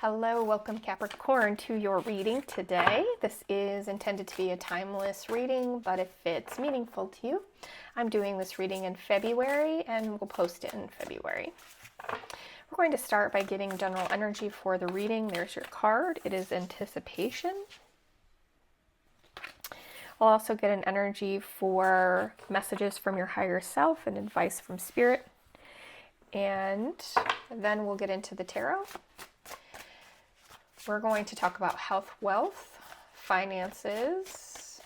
Hello, welcome Capricorn to your reading today. This is intended to be a timeless reading, but if it's meaningful to you, I'm doing this reading in February and we'll post it in February. We're going to start by getting general energy for the reading. There's your card. It is anticipation. I'll also get an energy for messages from your higher self and advice from spirit. And then we'll get into the tarot. We're going to talk about health, wealth, finances,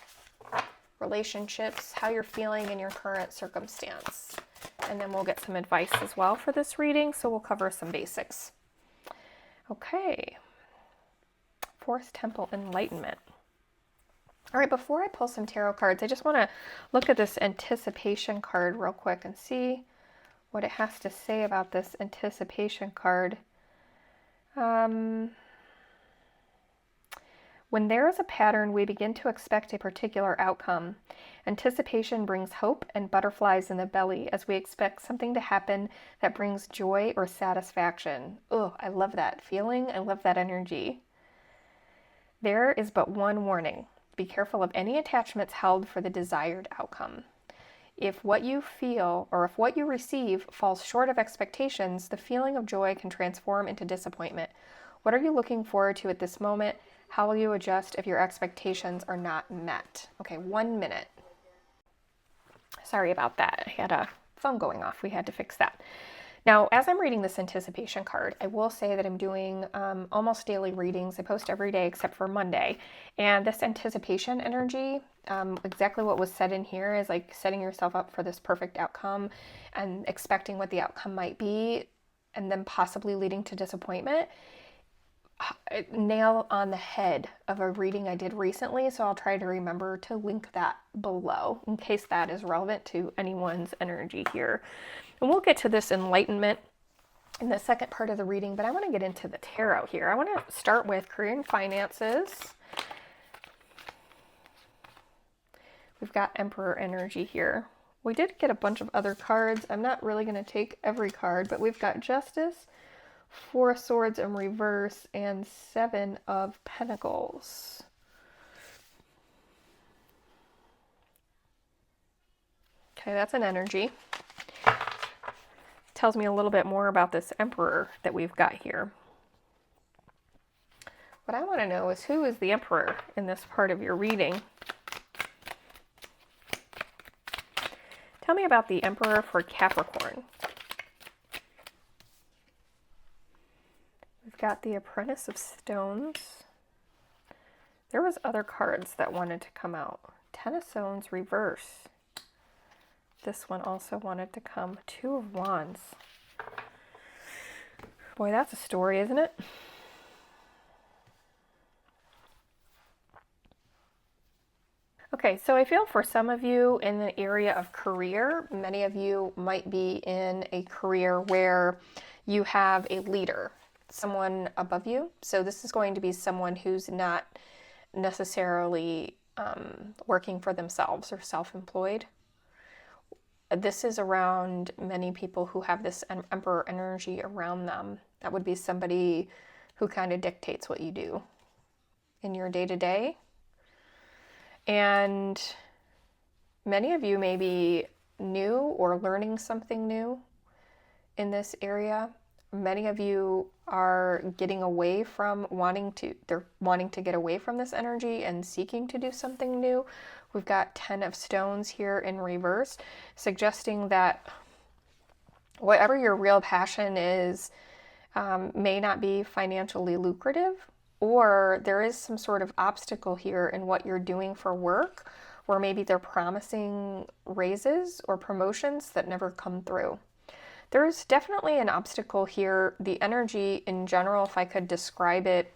relationships, how you're feeling in your current circumstance. And then we'll get some advice as well for this reading, so we'll cover some basics. Okay. Fourth Temple, Enlightenment. All right, before I pull some tarot cards, I just want to look at this anticipation card real quick and see what it has to say about this anticipation card. When there is a pattern, we begin to expect a particular outcome. Anticipation brings hope and butterflies in the belly as we expect something to happen that brings joy or satisfaction. Oh, I love that feeling. I love that energy. There is but one warning. Be careful of any attachments held for the desired outcome. If what you feel or if what you receive falls short of expectations, the feeling of joy can transform into disappointment. What are you looking forward to at this moment? How will you adjust if your expectations are not met? Okay, 1 minute. Sorry about that. I had a phone going off. We had to fix that. Now, as I'm reading this anticipation card, I will say that I'm doing almost daily readings. I post every day except for Monday. And this anticipation energy, exactly what was said in here is like setting yourself up for this perfect outcome and expecting what the outcome might be and then possibly leading to disappointment. Nail on the head of a reading I did recently, so I'll try to remember to link that below in case that is relevant to anyone's energy here. And we'll get to this enlightenment in the second part of the reading, but I want to get into the tarot here. I want to start with career and finances. We've got Emperor energy here. We did get a bunch of other cards. I'm not really going to take every card, but we've got Justice, Four of Swords in reverse, and Seven of Pentacles. Okay, that's an energy. Tells me a little bit more about this Emperor that we've got here. What I want to know is who is the Emperor in this part of your reading? Tell me about the Emperor for Capricorn. We've got the Apprentice of Stones. There was other cards that wanted to come out. Ten of Stones reverse. This one also wanted to come. Two of Wands. Boy, that's a story, isn't it? Okay, so I feel for some of you in the area of career, many of you might be in a career where you have a leader, someone above you. So this is going to be someone who's not necessarily working for themselves or self-employed. This is around many people who have this Emperor energy around them. That would be somebody who kind of dictates what you do in your day-to-day. And many of you may be new or learning something new in this area. Many of you are getting away from wanting to get away from this energy and seeking to do something new. We've got 10 of Stones here in reverse, suggesting that whatever your real passion is may not be financially lucrative, or there is some sort of obstacle here in what you're doing for work, where maybe they're promising raises or promotions that never come through. There's definitely an obstacle here. The energy in general, if I could describe it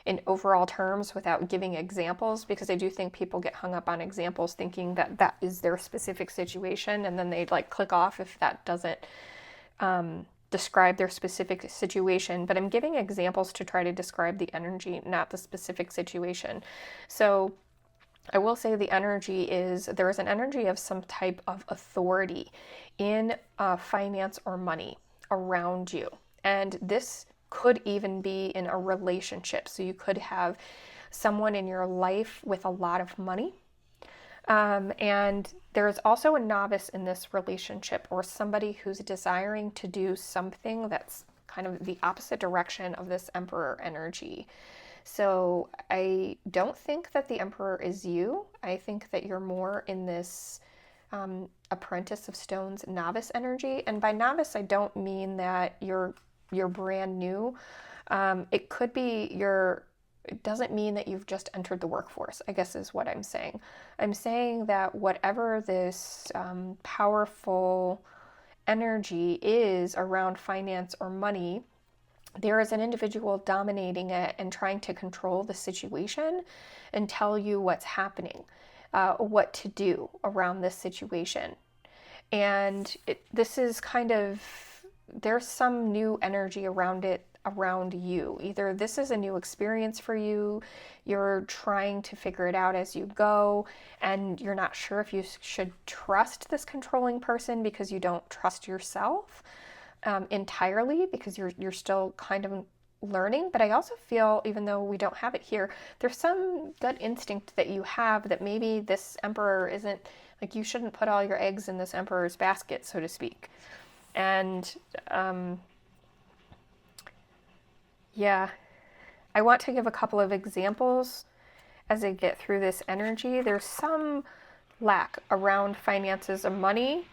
in overall terms without giving examples, because I do think people get hung up on examples thinking that that is their specific situation, and then they'd like click off if that doesn't describe their specific situation. But I'm giving examples to try to describe the energy, not the specific situation. So I will say the energy is, there is an energy of some type of authority in finance or money around you. And this could even be in a relationship. So you could have someone in your life with a lot of money. And there's also a novice in this relationship, or somebody who's desiring to do something that's kind of the opposite direction of this Emperor energy. So I don't think that the Emperor is you. I think that you're more in this Apprentice of Stones novice energy. And by novice, I don't mean that you're brand new. It could be it doesn't mean that you've just entered the workforce, I guess is what I'm saying. I'm saying that whatever this powerful energy is around finance or money, there is an individual dominating it and trying to control the situation and tell you what's happening, what to do around this situation. And this is kind of, there's some new energy around it, around you. Either this is a new experience for you, you're trying to figure it out as you go, and you're not sure if you should trust this controlling person because you don't trust yourself entirely, because you're still kind of learning. But I also feel, even though we don't have it here, there's some gut instinct that you have that maybe this Emperor isn't, like, you shouldn't put all your eggs in this Emperor's basket, so to speak. And yeah, I want to give a couple of examples as I get through this energy. There's some lack around finances and money,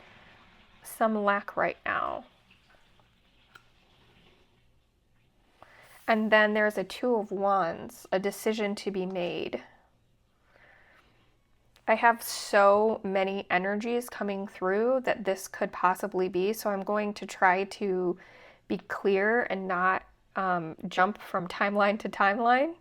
some lack right now. And then there's a Two of Wands, a decision to be made. I have so many energies coming through that this could possibly be, so I'm going to try to be clear and not jump from timeline to timeline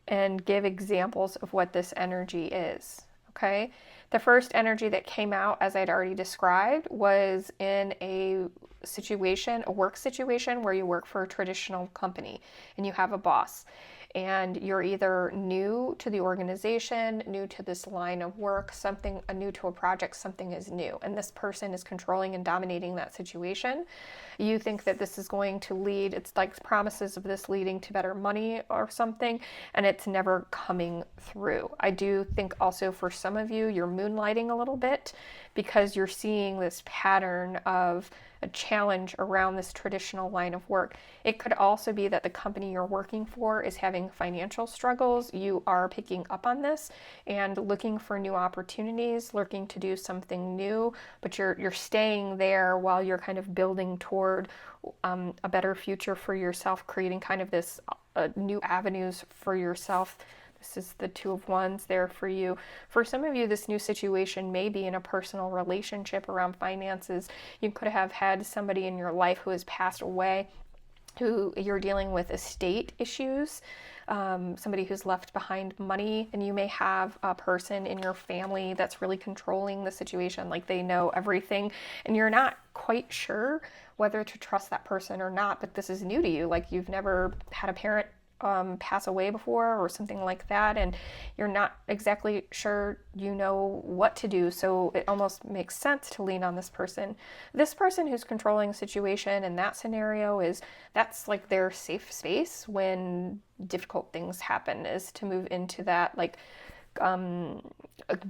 and give examples of what this energy is, okay? The first energy that came out, as I'd already described, was in a situation, a work situation where you work for a traditional company and you have a boss. And you're either new to the organization, new to this line of work, something new to a project, something is new. And this person is controlling and dominating that situation. You think that this is going to lead, it's like promises of this leading to better money or something, and it's never coming through. I do think also for some of you, you're moonlighting a little bit because you're seeing this pattern of a challenge around this traditional line of work. It could also be that the company you're working for is having financial struggles. You are picking up on this and looking for new opportunities, looking to do something new, but you're staying there while you're kind of building toward a better future for yourself, creating kind of this new avenues for yourself. This is the Two of Wands there for you. For some of you, this new situation may be in a personal relationship around finances. You could have had somebody in your life who has passed away, who you're dealing with estate issues, somebody who's left behind money, and you may have a person in your family that's really controlling the situation, like they know everything, and you're not quite sure whether to trust that person or not, but this is new to you, like you've never had a parent pass away before or something like that, and you're not exactly sure you know what to do, so it almost makes sense to lean on this person. This person who's controlling the situation in that scenario that's like their safe space when difficult things happen, is to move into that, like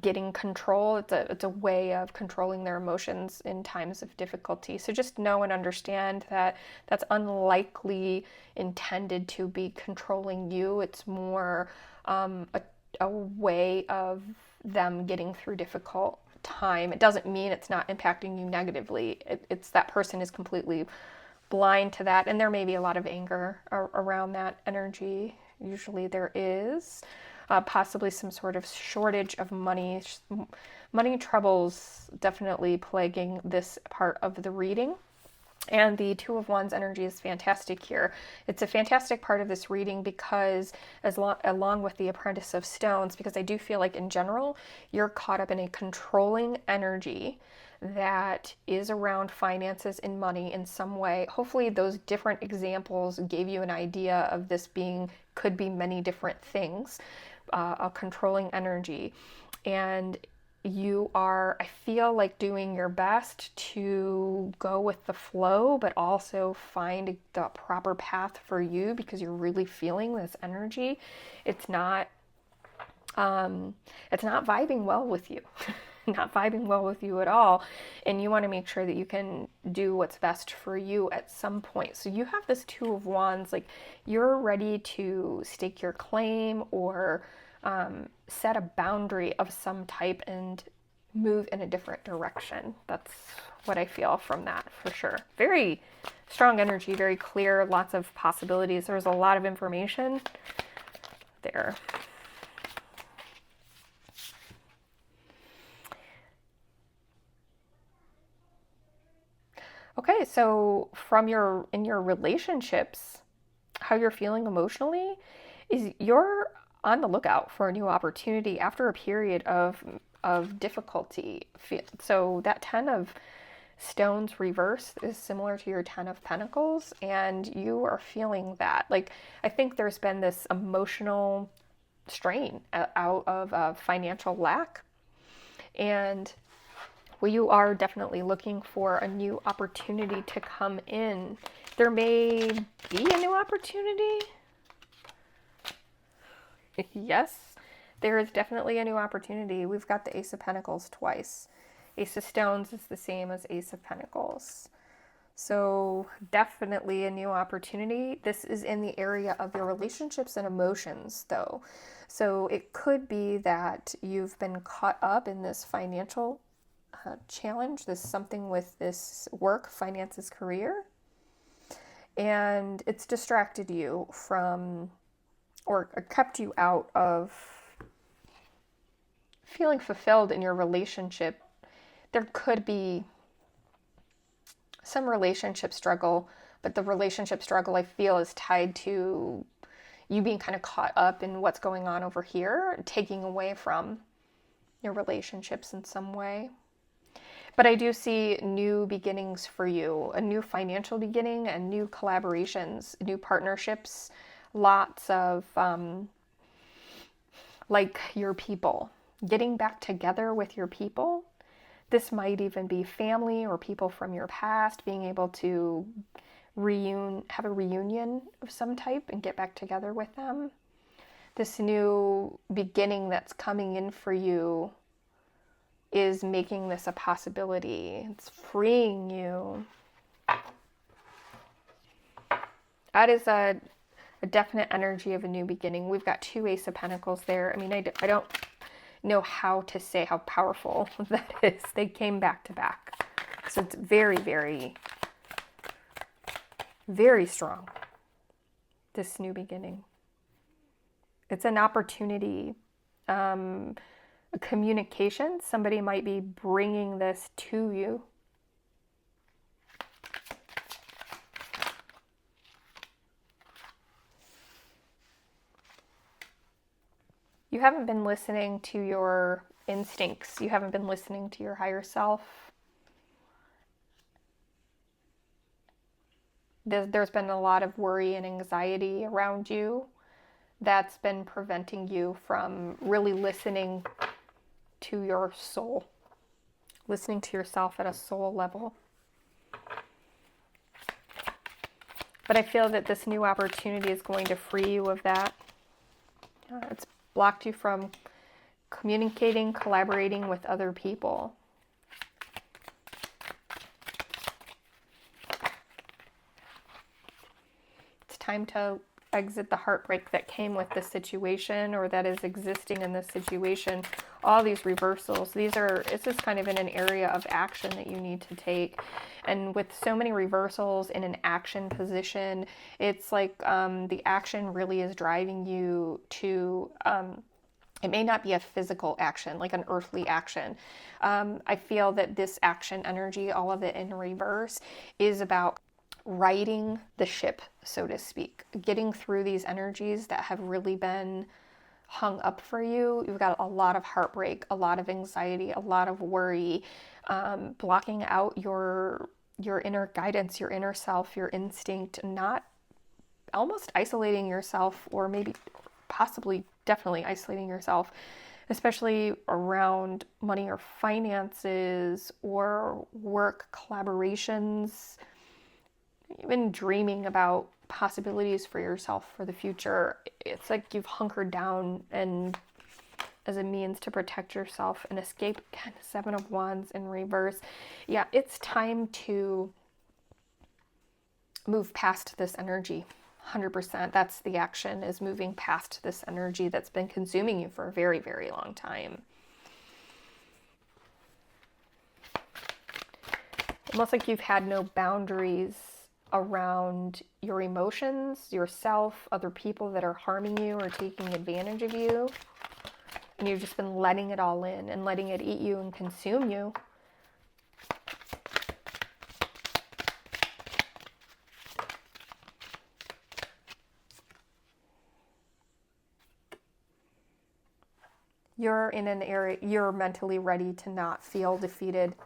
getting control. It's a way of controlling their emotions in times of difficulty. So just know and understand that that's unlikely intended to be controlling you. It's more a way of them getting through difficult time. It doesn't mean it's not impacting you negatively. It's that person is completely blind to that, and there may be a lot of anger around that energy. Usually there is. Possibly some sort of shortage of money. Money troubles definitely plaguing this part of the reading. And the Two of Wands energy is fantastic here. It's a fantastic part of this reading because along with the Apprentice of Stones, because I do feel like in general, you're caught up in a controlling energy that is around finances and money in some way. Hopefully those different examples gave you an idea of this could be many different things. A controlling energy. And you are, I feel like, doing your best to go with the flow, but also find the proper path for you because you're really feeling this energy. It's not it's not vibing well with you. Not vibing well with you at all. And you want to make sure that you can do what's best for you at some point. So you have this Two of Wands, like you're ready to stake your claim or set a boundary of some type and move in a different direction. That's what I feel from that for sure. Very strong energy, very clear, lots of possibilities. There's a lot of information there. Okay, so in your relationships, how you're feeling emotionally is you're on the lookout for a new opportunity after a period of difficulty. So that 10 of Stones reverse is similar to your 10 of Pentacles, and you are feeling that. Like, I think there's been this emotional strain out of financial lack, and well, you are definitely looking for a new opportunity to come in. There may be a new opportunity. Yes, there is definitely a new opportunity. We've got the Ace of Pentacles twice. Ace of Stones is the same as Ace of Pentacles. So definitely a new opportunity. This is in the area of your relationships and emotions, though. So it could be that you've been caught up in this financial challenge, this something with this work, finances, career, and it's distracted you from or kept you out of feeling fulfilled in your relationship. There could be some relationship struggle, but the relationship struggle I feel is tied to you being kind of caught up in what's going on over here, taking away from your relationships in some way. But I do see new beginnings for you, a new financial beginning and new collaborations, new partnerships, lots of like your people, getting back together with your people. This might even be family or people from your past, being able to have a reunion of some type and get back together with them. This new beginning that's coming in for you is making this a possibility. It's freeing you. That is a definite energy of a new beginning. We've got 2 Ace of Pentacles there. I mean, I don't know how to say how powerful that is. They came back to back. So it's very, very, very strong, this new beginning. It's an opportunity. A communication. Somebody might be bringing this to you. You haven't been listening to your instincts. You haven't been listening to your higher self. There's been a lot of worry and anxiety around you that's been preventing you from really listening to your soul, listening to yourself at a soul level. But I feel that this new opportunity is going to free you of that. It's blocked you from communicating, collaborating with other people. It's time to exit the heartbreak that came with this situation or that is existing in this situation. All these reversals, it's just kind of in an area of action that you need to take. And with so many reversals in an action position, it's like the action really is driving you to, it may not be a physical action, like an earthly action. I feel that this action energy, all of it in reverse, is about righting the ship, so to speak, getting through these energies that have really been hung up for you. You've got a lot of heartbreak, a lot of anxiety, a lot of worry, blocking out your inner guidance, your inner self, your instinct, not almost isolating yourself, or maybe possibly definitely isolating yourself especially around money or finances or work collaborations, even dreaming about possibilities for yourself for the future. It's like you've hunkered down and as a means to protect yourself and escape. Again, Seven of Wands in reverse. Yeah, it's time to move past this energy. 100%. That's the action, is moving past this energy that's been consuming you for a very, very long time. Almost like you've had no boundaries around your emotions, yourself, other people that are harming you or taking advantage of you. And you've just been letting it all in and letting it eat you and consume you. You're in an area, you're mentally ready to not feel defeated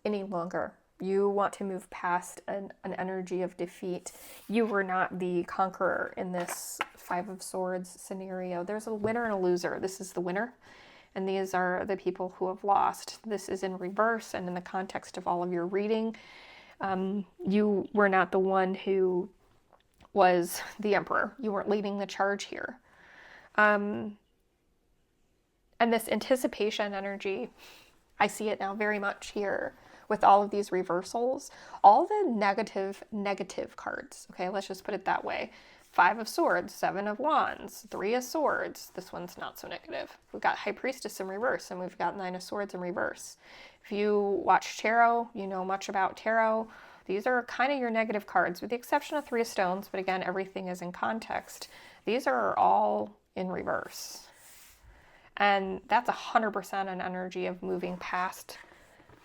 any longer. You want to move past an energy of defeat. You were not the conqueror in this Five of Swords scenario. There's a winner and a loser. This is the winner, and these are the people who have lost. This is in reverse, and in the context of all of your reading, you were not the one who was the emperor. You weren't leading the charge here. And this anticipation energy, I see it now very much here with all of these reversals, all the negative cards. Okay, let's just put it that way. Five of Swords, Seven of Wands, Three of Swords. This one's not so negative. We've got High Priestess in reverse, and we've got Nine of Swords in reverse. If you watch tarot, you know much about tarot. These are kind of your negative cards, with the exception of Three of Stones, but again, everything is in context. These are all in reverse. And that's 100% an energy of moving past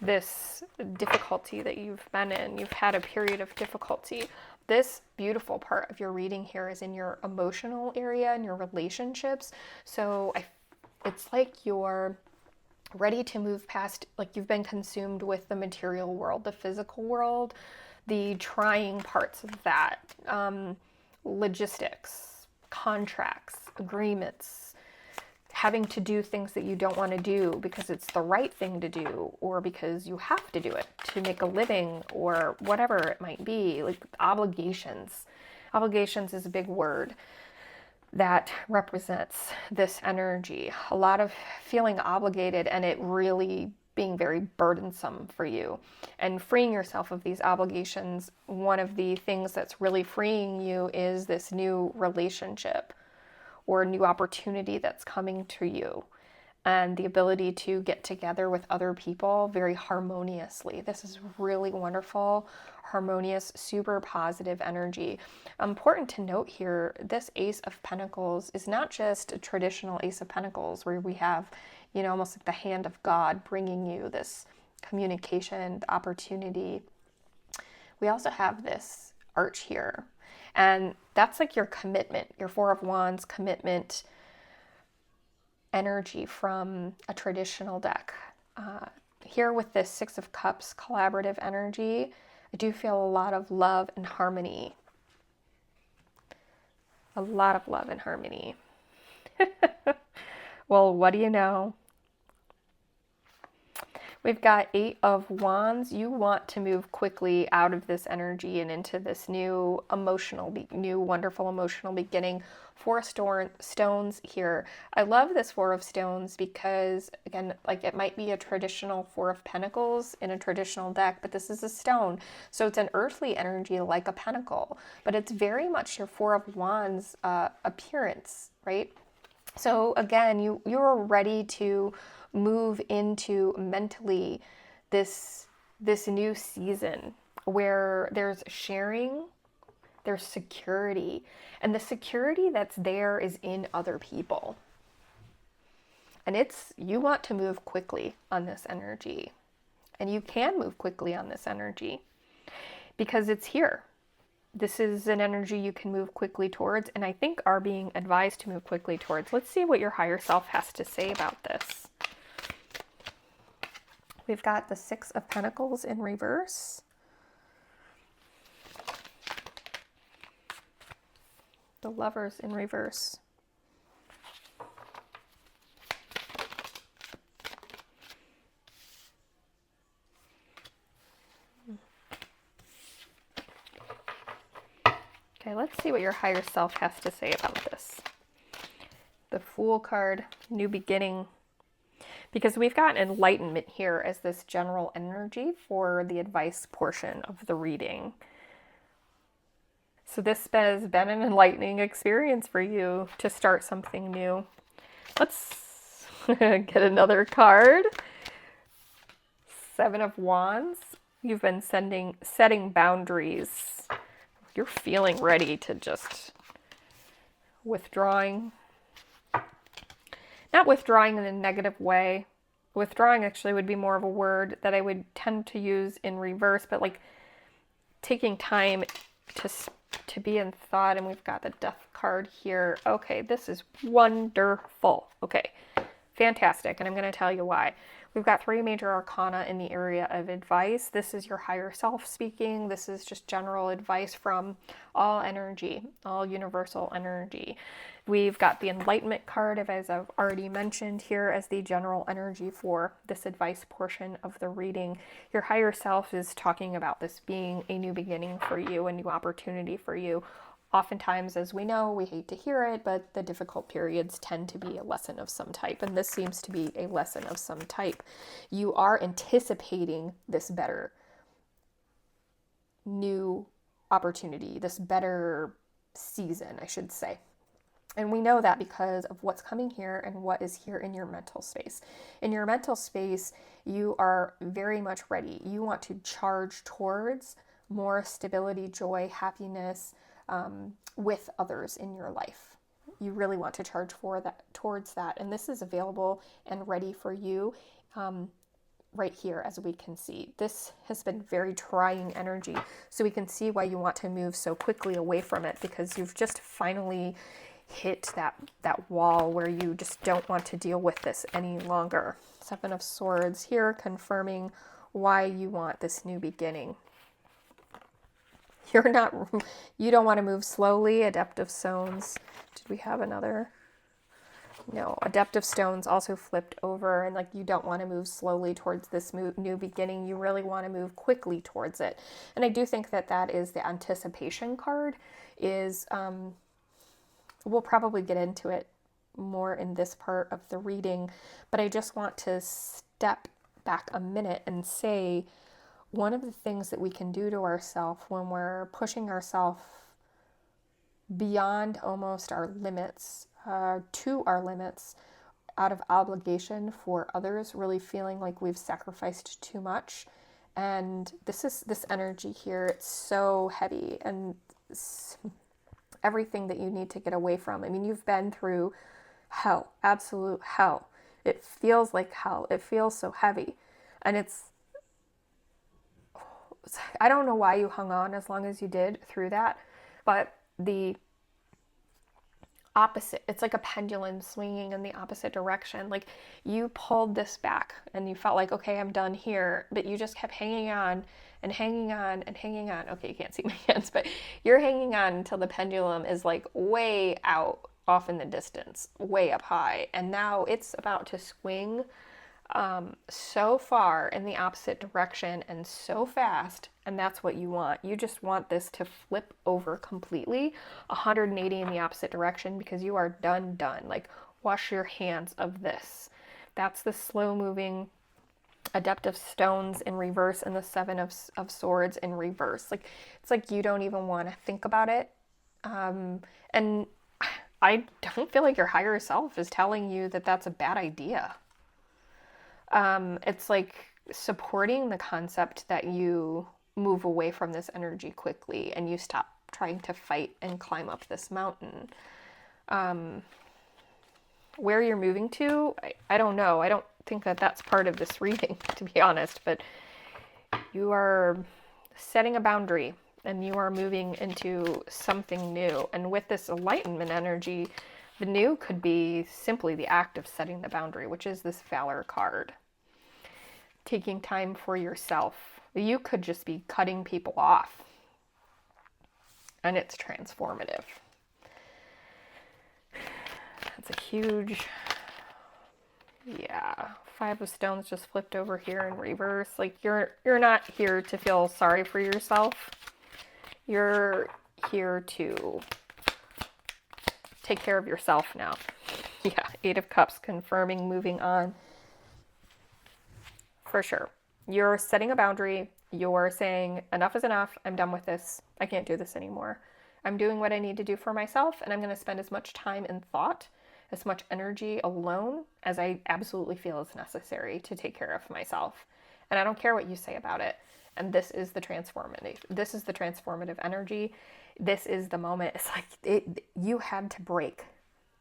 this difficulty that you've been in. You've had a period of difficulty. This beautiful part of your reading here is in your emotional area and your relationships. So it's like you're ready to move past, like you've been consumed with the material world, the physical world, the trying parts of that, logistics, contracts, agreements, having to do things that you don't want to do because it's the right thing to do, or because you have to do it to make a living, or whatever it might be. Like obligations. Obligations is a big word that represents this energy. A lot of feeling obligated and it really being very burdensome for you. And freeing yourself of these obligations, one of the things that's really freeing you is this new relationship or a new opportunity that's coming to you, and the ability to get together with other people very harmoniously. This is really wonderful, harmonious, super positive energy. Important to note here, this Ace of Pentacles is not just a traditional Ace of Pentacles where we have, you know, almost like the hand of God bringing you this communication, the opportunity. We also have this arch here. And that's like your commitment, your Four of Wands commitment energy from a traditional deck. Here with this Six of Cups collaborative energy, I do feel a lot of love and harmony. A lot of love and harmony. Well, what do you know? We've got Eight of Wands. You want to move quickly out of this energy and into this new new wonderful emotional beginning. Four of Stones here. I love this Four of Stones because, again, like it might be a traditional Four of Pentacles in a traditional deck, but this is a stone. So it's an earthly energy like a pentacle, but it's very much your Four of Wands appearance, right? So again, you're ready to move into mentally this new season where there's sharing, there's security, and the security that's there is in other people. And you want to move quickly on this energy, and you can move quickly on this energy because it's here. This is an energy you can move quickly towards, and I think are being advised to move quickly towards. Let's see what your higher self has to say about this. We've got the Six of Pentacles in reverse. The Lovers in reverse. Let's see what your higher self has to say about this. The Fool card, new beginning. Because we've got enlightenment here as this general energy for the advice portion of the reading. So this has been an enlightening experience for you to start something new. Let's get another card. Seven of Wands. You've been setting boundaries. You're feeling ready to just withdrawing. Not withdrawing in a negative way. Withdrawing actually would be more of a word that I would tend to use in reverse, but like taking time to be in thought. And we've got the Death card here. Okay, this is wonderful. Okay, fantastic. And I'm going to tell you why. We've got 3 major arcana in the area of advice. This is your higher self speaking. This is just general advice from all energy, all universal energy. We've got the Enlightenment card, as I've already mentioned here, as the general energy for this advice portion of the reading. Your higher self is talking about this being a new beginning for you, a new opportunity for you. Oftentimes, as we know, we hate to hear it, but the difficult periods tend to be a lesson of some type, and this seems to be a lesson of some type. You are anticipating this better new opportunity, this better season, I should say. And we know that because of what's coming here and what is here in your mental space. In your mental space, you are very much ready. You want to charge towards more stability, joy, happiness, with others in your life. You really want to charge towards that. And this is available and ready for you right here, as we can see. This has been very trying energy. So we can see why you want to move so quickly away from it, because you've just finally hit that wall where you just don't want to deal with this any longer. Seven of Swords here, confirming why you want this new beginning. You don't want to move slowly. Adept of Stones. Did we have another? No, Adept of Stones also flipped over, and like you don't want to move slowly towards this new beginning. You really want to move quickly towards it. And I do think that is the anticipation card. We'll probably get into it more in this part of the reading, but I just want to step back a minute and say, one of the things that we can do to ourselves when we're pushing ourselves beyond almost our limits, to our limits, out of obligation for others, really feeling like we've sacrificed too much. And this energy here, it's so heavy and everything that you need to get away from. I mean, you've been through hell, absolute hell. It feels like hell. It feels so heavy. And I don't know why you hung on as long as you did through that, but the opposite, it's like a pendulum swinging in the opposite direction. Like you pulled this back and you felt like, okay, I'm done here, but you just kept hanging on and hanging on and hanging on. Okay, you can't see my hands, but you're hanging on until the pendulum is like way out off in the distance, way up high. And now it's about to swing so far in the opposite direction and so fast, and that's what you want. You just want this to flip over completely 180 in the opposite direction, because you are done. Like, wash your hands of this. That's the slow moving Adept of Stones in reverse and the Seven of Swords in reverse. Like, it's like you don't even want to think about it. And I don't feel like your higher self is telling you that that's a bad idea. It's like supporting the concept that you move away from this energy quickly and you stop trying to fight and climb up this mountain. Where you're moving to, I don't know. I don't think that's part of this reading, to be honest, but you are setting a boundary and you are moving into something new. And with this enlightenment energy, the new could be simply the act of setting the boundary, which is this Valor card. Taking time for yourself. You could just be cutting people off. And it's transformative. That's a huge, yeah. Five of Stones just flipped over here in reverse. Like you're not here to feel sorry for yourself. You're here to take care of yourself now. Yeah, Eight of Cups confirming moving on. For sure. You're setting a boundary. You're saying, enough is enough. I'm done with this. I can't do this anymore. I'm doing what I need to do for myself, and I'm going to spend as much time and thought, as much energy alone as I absolutely feel is necessary to take care of myself. And I don't care what you say about it. And this is the transformative. This is the transformative energy. This is the moment. It's like you had to break.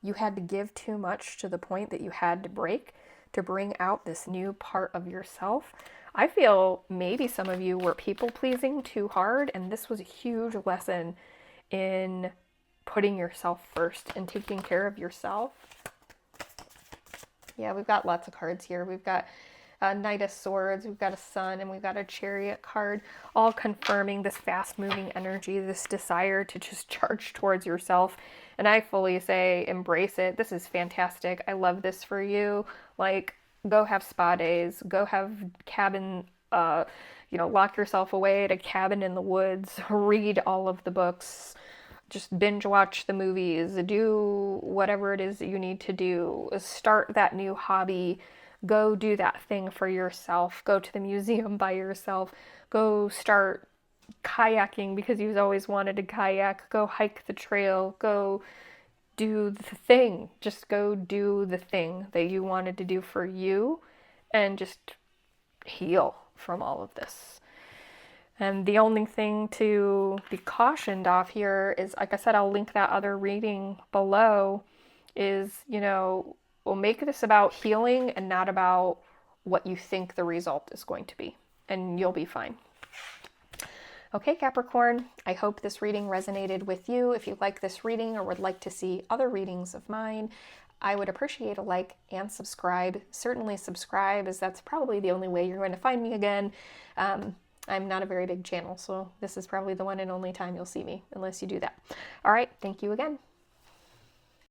You had to give too much to the point that you had to break to bring out this new part of yourself. I feel maybe some of you were people pleasing too hard, and this was a huge lesson in putting yourself first and taking care of yourself. Yeah, we've got lots of cards here. We've got a Knight of Swords, we've got a Sun, and we've got a Chariot card, all confirming this fast-moving energy, this desire to just charge towards yourself. And I fully say, embrace it. This is fantastic. I love this for you. Like, go have spa days, go have cabin, lock yourself away at a cabin in the woods, read all of the books, just binge watch the movies, do whatever it is that you need to do, start that new hobby, go do that thing for yourself, go to the museum by yourself, go start kayaking because you've always wanted to kayak, go hike the trail, go do the thing, just go do the thing that you wanted to do for you and just heal from all of this. And the only thing to be cautioned off here is, like I said, I'll link that other reading below, is, we'll make this about healing and not about what you think the result is going to be. And you'll be fine. Okay, Capricorn, I hope this reading resonated with you. If you like this reading or would like to see other readings of mine, I would appreciate a like and subscribe. Certainly subscribe, as that's probably the only way you're going to find me again. I'm not a very big channel, so this is probably the one and only time you'll see me, unless you do that. All right, thank you again.